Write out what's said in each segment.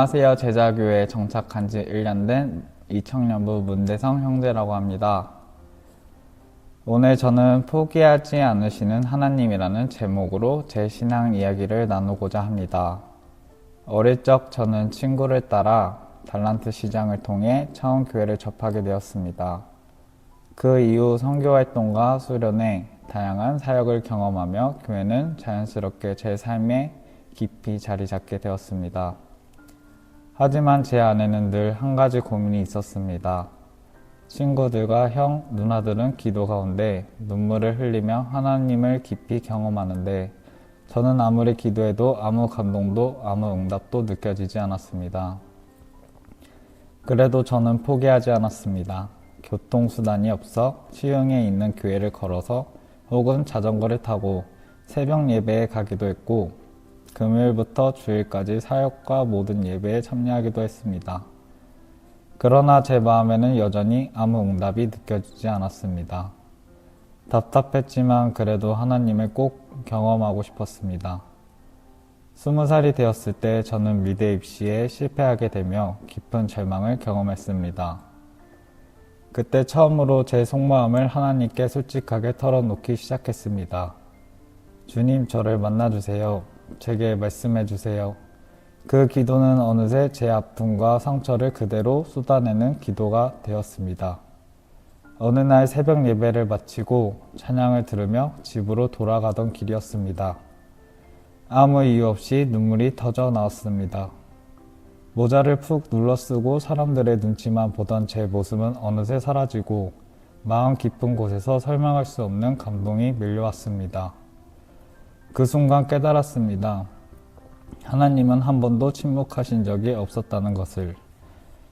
안녕하세요. 제자교회에 정착한 지 1년 된 이청년부 문대성 형제라고 합니다. 오늘 저는 포기하지 않으시는 하나님이라는 제목으로 제 신앙 이야기를 나누고자 합니다. 어릴 적 저는 친구를 따라 달란트 시장을 통해 처음 교회를 접하게 되었습니다. 그 이후 선교활동과 수련회, 다양한 사역을 경험하며 교회는 자연스럽게 제 삶에 깊이 자리 잡게 되었습니다. 하지만 제 안에는 늘 한 가지 고민이 있었습니다. 친구들과 형, 누나들은 기도 가운데 눈물을 흘리며 하나님을 깊이 경험하는데 저는 아무리 기도해도 아무 감동도 아무 응답도 느껴지지 않았습니다. 그래도 저는 포기하지 않았습니다. 교통수단이 없어 시흥에 있는 교회를 걸어서 혹은 자전거를 타고 새벽 예배에 가기도 했고 금요일부터 주일까지 사역과 모든 예배에 참여하기도 했습니다. 그러나 제 마음에는 여전히 아무 응답이 느껴지지 않았습니다. 답답했지만 그래도 하나님을 꼭 경험하고 싶었습니다. 20살이 되었을 때 저는 미대 입시에 실패하게 되며 깊은 절망을 경험했습니다. 그때 처음으로 제 속마음을 하나님께 솔직하게 털어놓기 시작했습니다. 주님, 저를 만나주세요. 제게 말씀해 주세요. 그 기도는 어느새 제 아픔과 상처를 그대로 쏟아내는 기도가 되었습니다. 어느 날 새벽 예배를 마치고 찬양을 들으며 집으로 돌아가던 길이었습니다. 아무 이유 없이 눈물이 터져 나왔습니다. 모자를 푹 눌러 쓰고 사람들의 눈치만 보던 제 모습은 어느새 사라지고 마음 깊은 곳에서 설명할 수 없는 감동이 밀려왔습니다. 그 순간 깨달았습니다. 하나님은 한 번도 침묵하신 적이 없었다는 것을.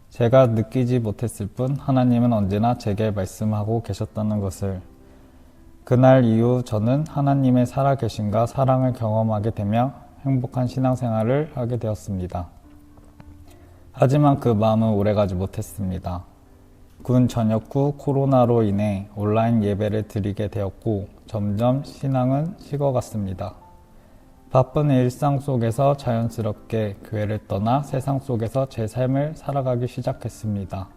제가 느끼지 못했을 뿐 하나님은 언제나 제게 말씀하고 계셨다는 것을. 그날 이후 저는 하나님의 살아계심과 사랑을 경험하게 되며 행복한 신앙생활을 하게 되었습니다. 하지만 그 마음은 오래가지 못했습니다. 군 전역 후 코로나로 인해 온라인 예배를 드리게 되었고 점점 신앙은 식어갔습니다. 바쁜 일상 속에서 자연스럽게 교회를 떠나 세상 속에서 제 삶을 살아가기 시작했습니다.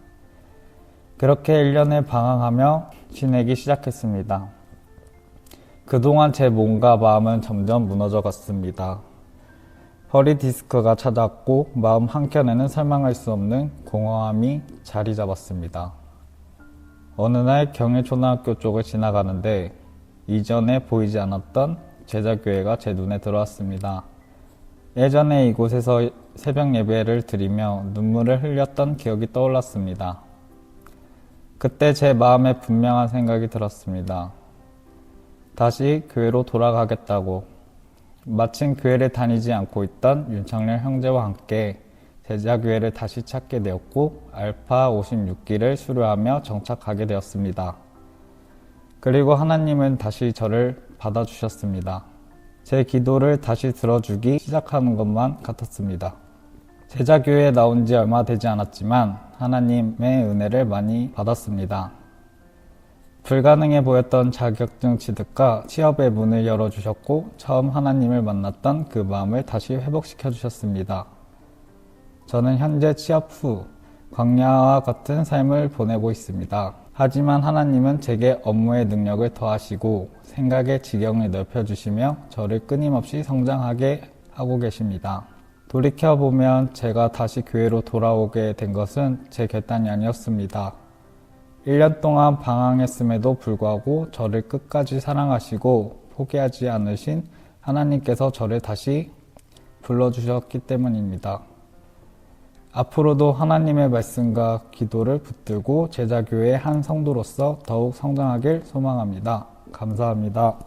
그렇게 1년을 방황하며 지내기 시작했습니다. 그동안 제 몸과 마음은 점점 무너져 갔습니다. 허리 디스크가 찾아왔고 마음 한켠에는 설명할 수 없는 공허함이 자리 잡았습니다. 어느 날 경일초등학교 쪽을 지나가는데 이전에 보이지 않았던 제자교회가 제 눈에 들어왔습니다. 예전에 이곳에서 새벽 예배를 드리며 눈물을 흘렸던 기억이 떠올랐습니다. 그때 제 마음에 분명한 생각이 들었습니다. 다시 교회로 돌아가겠다고. 마침 교회를 다니지 않고 있던 윤창렬 형제와 함께 제자교회를 다시 찾게 되었고 알파 56기를 수료하며 정착하게 되었습니다. 그리고 하나님은 다시 저를 받아주셨습니다. 제 기도를 다시 들어주기 시작하는 것만 같았습니다. 제자교회에 나온 지 얼마 되지 않았지만 하나님의 은혜를 많이 받았습니다. 불가능해 보였던 자격증 취득과 취업의 문을 열어주셨고 처음 하나님을 만났던 그 마음을 다시 회복시켜 주셨습니다. 저는 현재 취업 후 광야와 같은 삶을 보내고 있습니다. 하지만 하나님은 제게 업무의 능력을 더하시고 생각의 지경을 넓혀주시며 저를 끊임없이 성장하게 하고 계십니다. 돌이켜보면 제가 다시 교회로 돌아오게 된 것은 제 결단이 아니었습니다. 1년 동안 방황했음에도 불구하고 저를 끝까지 사랑하시고 포기하지 않으신 하나님께서 저를 다시 불러주셨기 때문입니다. 앞으로도 하나님의 말씀과 기도를 붙들고 제자교회의 한 성도로서 더욱 성장하길 소망합니다. 감사합니다.